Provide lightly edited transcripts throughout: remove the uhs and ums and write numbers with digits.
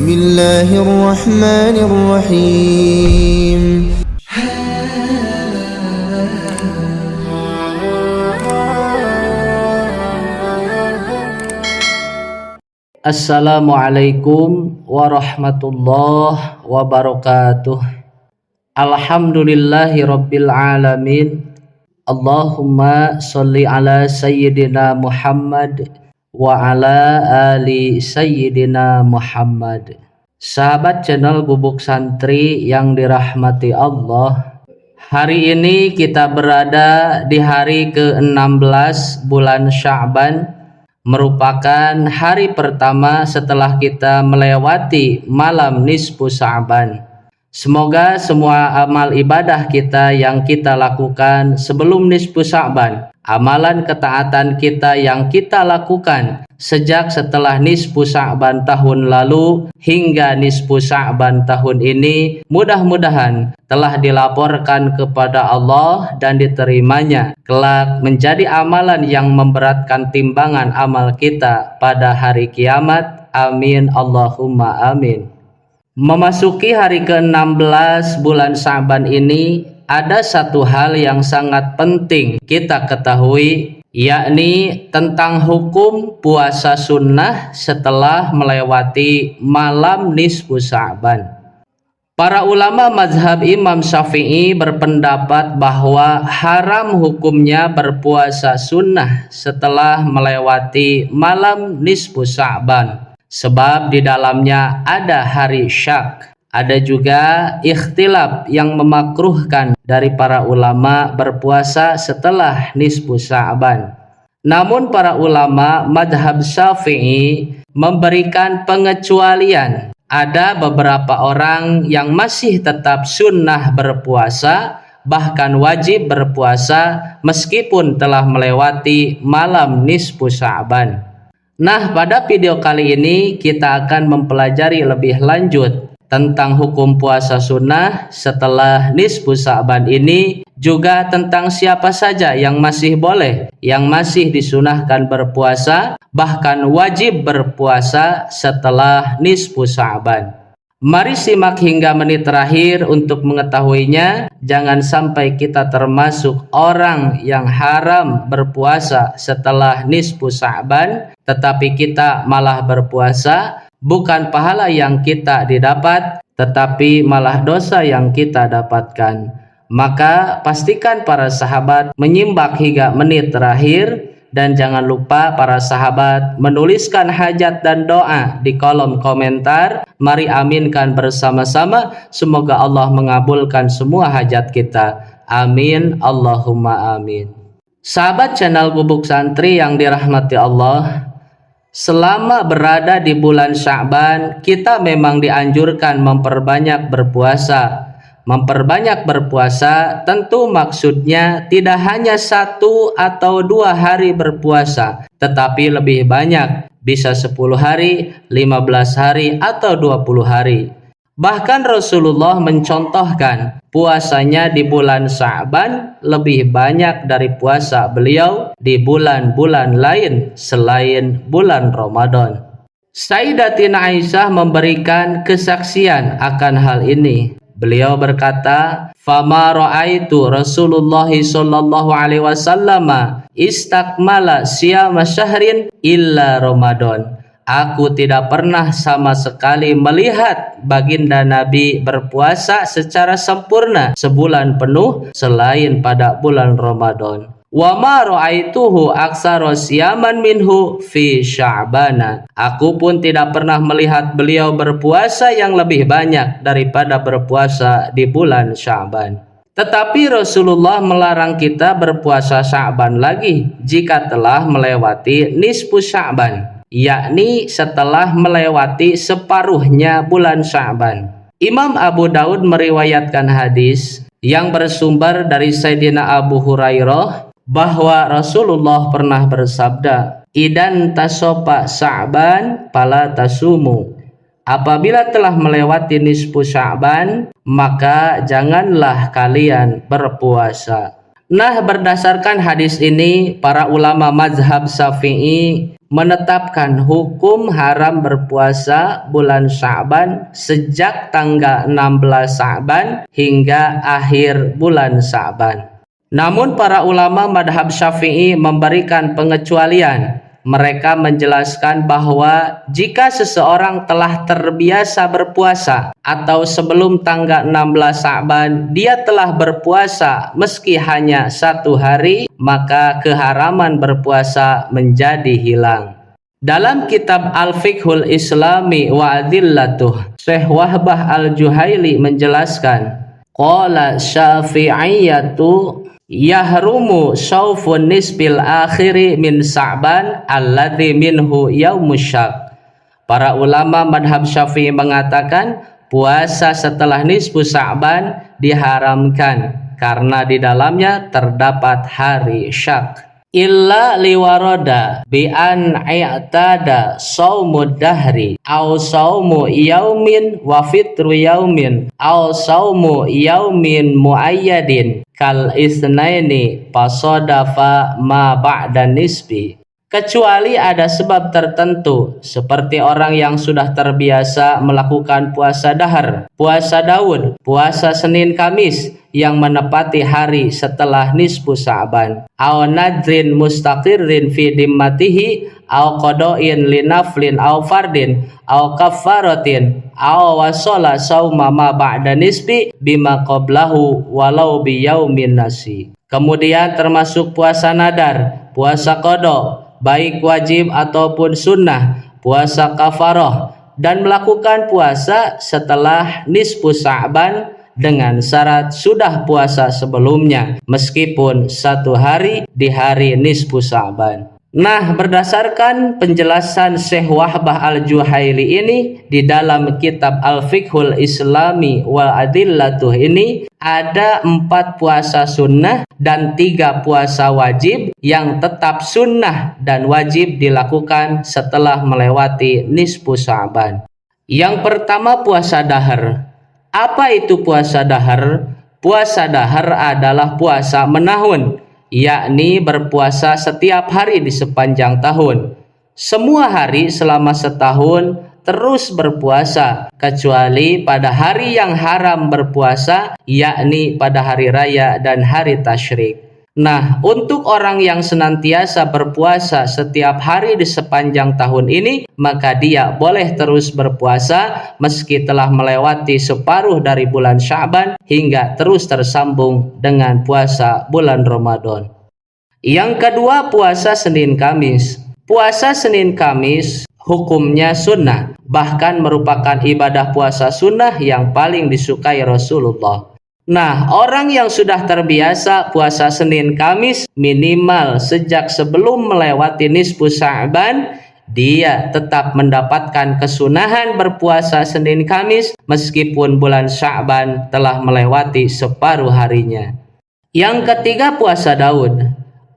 بسم الله الرحمن الرحيم. Assalamualaikum warahmatullahi wabarakatuh. Alhamdulillahi rabbil alamin. Allahumma sholli ala sayyidina Muhammad wa ala ali sayyidina Muhammad. Sahabat channel Gubuk Santri yang dirahmati Allah, hari ini kita berada di hari ke-16 bulan Sya'ban, merupakan hari pertama setelah kita melewati malam nisfu Sya'ban. Semoga semua amal ibadah kita yang kita lakukan sebelum nisfu Sya'ban, amalan ketaatan kita yang kita lakukan sejak setelah nisfu Sya'ban tahun lalu hingga nisfu Sya'ban tahun ini, mudah-mudahan telah dilaporkan kepada Allah dan diterimanya kelak menjadi amalan yang memberatkan timbangan amal kita pada hari kiamat. Amin Allahumma amin. Memasuki hari ke-16 bulan Sya'ban ini, ada satu hal yang sangat penting kita ketahui, yakni tentang hukum puasa sunnah setelah melewati malam nisfu Sya'ban. Para ulama mazhab Imam Syafi'i berpendapat bahwa haram hukumnya berpuasa sunnah setelah melewati malam nisfu Sya'ban, sebab di dalamnya ada hari syak. Ada juga ikhtilaf yang memakruhkan dari para ulama berpuasa setelah nisfu Sya'ban. Namun para ulama mazhab Syafi'i memberikan pengecualian. Ada beberapa orang yang masih tetap sunnah berpuasa, bahkan wajib berpuasa meskipun telah melewati malam nisfu Sya'ban. Nah, pada video kali ini kita akan mempelajari lebih lanjut tentang hukum puasa sunnah setelah nisfu Sya'ban ini, juga tentang siapa saja yang masih boleh, yang masih disunahkan berpuasa, bahkan wajib berpuasa setelah nisfu Sya'ban. Mari simak hingga menit terakhir untuk mengetahuinya. Jangan sampai kita termasuk orang yang haram berpuasa setelah nisfu Sya'ban, tetapi kita malah berpuasa. Bukan pahala yang kita didapat, tetapi malah dosa yang kita dapatkan. Maka pastikan para sahabat menyimak hingga menit terakhir, dan jangan lupa para sahabat menuliskan hajat dan doa di kolom komentar. Mari aminkan bersama-sama, semoga Allah mengabulkan semua hajat kita. Amin Allahumma amin. Sahabat channel Gubuk Santri yang dirahmati Allah, selama berada di bulan Sya'ban, kita memang dianjurkan memperbanyak berpuasa. Memperbanyak berpuasa tentu maksudnya tidak hanya 1 atau 2 hari berpuasa, tetapi lebih banyak, bisa 10 hari, 15 hari, atau 20 hari. Bahkan Rasulullah mencontohkan puasanya di bulan Sya'ban lebih banyak dari puasa beliau di bulan-bulan lain selain bulan Ramadan. Sayyidatina Aisyah memberikan kesaksian akan hal ini. Beliau berkata, "Fama ra'aitu Rasulullah sallallahu alaihi wasallam istakmala siyama syahrin illa Ramadan." Aku tidak pernah sama sekali melihat baginda Nabi berpuasa secara sempurna sebulan penuh selain pada bulan Ramadan. Wa ma ra'aituhu aktsara siyaman minhu fi Sya'bana. Aku pun tidak pernah melihat beliau berpuasa yang lebih banyak daripada berpuasa di bulan Sya'ban. Tetapi Rasulullah melarang kita berpuasa Sya'ban lagi jika telah melewati nisfu Sya'ban, yakni setelah melewati separuhnya bulan Sya'ban. Imam Abu Daud meriwayatkan hadis yang bersumber dari Sayyidina Abu Hurairah bahwa Rasulullah pernah bersabda, "Idan tasopa Sya'ban fala tasumu." Apabila telah melewati nisfu Sya'ban, maka janganlah kalian berpuasa. Nah, berdasarkan hadis ini, para ulama mazhab Syafi'i menetapkan hukum haram berpuasa bulan Sya'ban sejak tanggal 16 Sya'ban hingga akhir bulan Sya'ban. Namun para ulama madhab Syafi'i memberikan pengecualian. Mereka menjelaskan bahwa jika seseorang telah terbiasa berpuasa atau sebelum tanggal 16 Sya'ban dia telah berpuasa meski hanya 1 hari, maka keharaman berpuasa menjadi hilang. Dalam kitab Al-Fiqhul Islami wa Adillatuh, Syekh Wahbah Al-Juhaili menjelaskan, qala Syafi'iyatu yahrumu saufun nisbil akhiri min Sya'ban alladzi minhu yaumusyak. Para ulama madhab Syafi'i mengatakan puasa setelah nisfu Sya'ban diharamkan karena di dalamnya terdapat hari syak. Illa liwaroda bi an i'tada saumud dahri aw saumu yaumin wa fitru yaumin aw saumu yaumin muayyadin kal isnaini fasodafa ma ba'da nisbi. Kecuali ada sebab tertentu seperti orang yang sudah terbiasa melakukan puasa dahar, puasa Daud, puasa Senin Kamis yang menepati hari setelah nisfu Sya'ban, aw nadrin mustaqirrin fi dimmatihi aw qada'in linaflin aw fardin aw kaffaratin aw wasala sauma ma ba'da nisbi bima qablahu walau bi yaumin nasi. Kemudian termasuk puasa nadar, puasa qada, baik wajib ataupun sunnah, puasa kafaroh, dan melakukan puasa setelah nisfu Sya'ban dengan syarat sudah puasa sebelumnya meskipun 1 hari di hari nisfu Sya'ban. Nah, berdasarkan penjelasan Syekh Wahbah Al-Juhaili ini di dalam kitab Al-Fiqhul Islami wal Adillatuh ini ada 4 puasa sunnah dan 3 puasa wajib yang tetap sunnah dan wajib dilakukan setelah melewati nisfu Sya'ban. Yang pertama puasa dahar. Apa itu puasa dahar? Puasa dahar adalah puasa menahun, yakni berpuasa setiap hari di sepanjang tahun. Semua hari selama setahun terus berpuasa, kecuali pada hari yang haram berpuasa, yakni pada hari raya dan hari tasyrik. Nah, untuk orang yang senantiasa berpuasa setiap hari di sepanjang tahun ini, maka dia boleh terus berpuasa meski telah melewati separuh dari bulan Sya'ban hingga terus tersambung dengan puasa bulan Ramadan. Yang kedua, puasa Senin Kamis. Puasa Senin Kamis hukumnya sunnah, bahkan merupakan ibadah puasa sunnah yang paling disukai Rasulullah. Nah, orang yang sudah terbiasa puasa Senin Kamis minimal sejak sebelum melewati nisfu Sya'ban, dia tetap mendapatkan kesunahan berpuasa Senin Kamis meskipun bulan Sya'ban telah melewati separuh harinya. Yang ketiga, puasa Daud.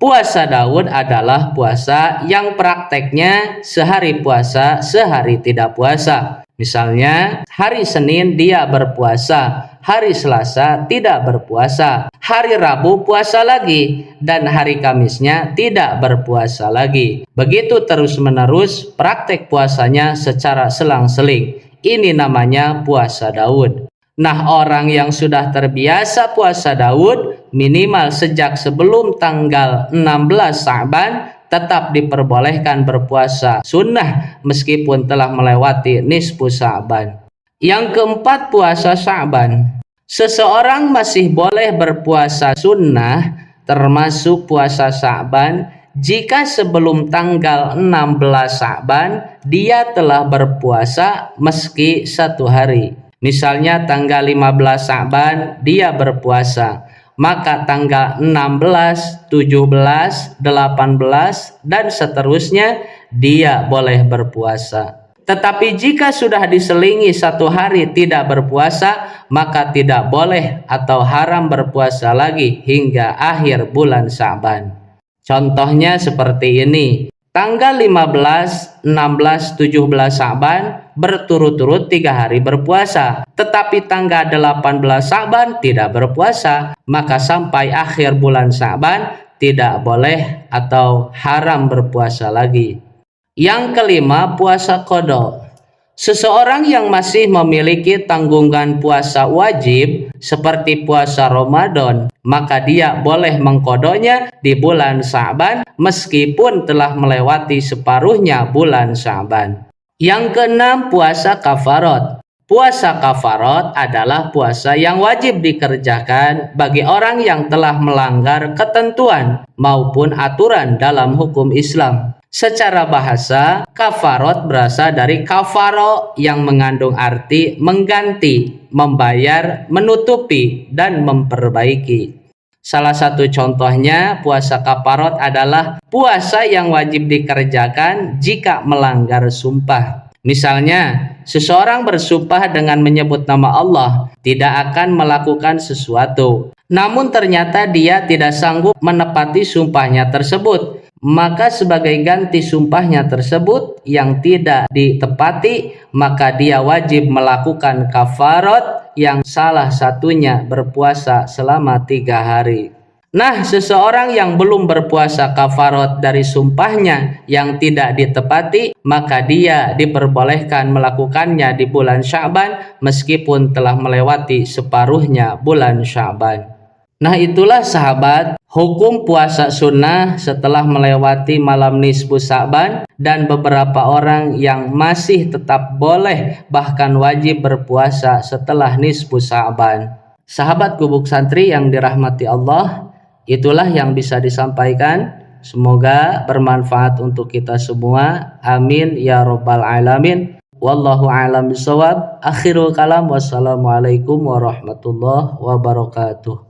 Puasa Daud adalah puasa yang prakteknya sehari puasa, sehari tidak puasa. Misalnya, hari Senin dia berpuasa, hari Selasa tidak berpuasa, hari Rabu puasa lagi, dan hari Kamisnya tidak berpuasa lagi. Begitu terus-menerus praktek puasanya secara selang-seling. Ini namanya puasa Daud. Nah, orang yang sudah terbiasa puasa Daud minimal sejak sebelum tanggal 16 Sya'ban tetap diperbolehkan berpuasa sunnah meskipun telah melewati nisfu Sya'ban. Yang keempat, puasa Sya'ban. Seseorang masih boleh berpuasa sunnah termasuk puasa Sya'ban jika sebelum tanggal 16 Sya'ban dia telah berpuasa meski 1 hari. Misalnya tanggal 15 Sya'ban dia berpuasa, maka tanggal 16, 17, 18, dan seterusnya dia boleh berpuasa. Tetapi jika sudah diselingi 1 hari tidak berpuasa, maka tidak boleh atau haram berpuasa lagi hingga akhir bulan Sya'ban. Contohnya seperti ini. Tanggal 15, 16, 17 Sya'ban berturut-turut 3 hari berpuasa. Tetapi tanggal 18 Sya'ban tidak berpuasa. Maka sampai akhir bulan Sya'ban tidak boleh atau haram berpuasa lagi. Yang kelima, puasa qada. Seseorang yang masih memiliki tanggungan puasa wajib seperti puasa Ramadan, maka dia boleh mengqadanya di bulan Sya'ban meskipun telah melewati separuhnya bulan Sya'ban. Yang keenam, puasa kafarat. Puasa kafarat adalah puasa yang wajib dikerjakan bagi orang yang telah melanggar ketentuan maupun aturan dalam hukum Islam. Secara bahasa, kafarat berasal dari kafaro yang mengandung arti mengganti, membayar, menutupi, dan memperbaiki. Salah satu contohnya puasa kafarat adalah puasa yang wajib dikerjakan jika melanggar sumpah. Misalnya, seseorang bersumpah dengan menyebut nama Allah tidak akan melakukan sesuatu, namun ternyata dia tidak sanggup menepati sumpahnya tersebut. Maka sebagai ganti sumpahnya tersebut yang tidak ditepati, maka dia wajib melakukan kafarat yang salah satunya berpuasa selama 3 hari. Nah, seseorang yang belum berpuasa kafarat dari sumpahnya yang tidak ditepati, maka dia diperbolehkan melakukannya di bulan Sya'ban meskipun telah melewati separuhnya bulan Sya'ban. Nah, itulah sahabat, hukum puasa sunnah setelah melewati malam nisfu Sya'ban dan beberapa orang yang masih tetap boleh bahkan wajib berpuasa setelah nisfu Sya'ban. Sahabat Gubuk Santri yang dirahmati Allah, itulah yang bisa disampaikan. Semoga bermanfaat untuk kita semua. Amin ya rabbal alamin. Wallahu a'lam bishawab. Akhirul kalam. Wassalamualaikum warahmatullahi wabarakatuh.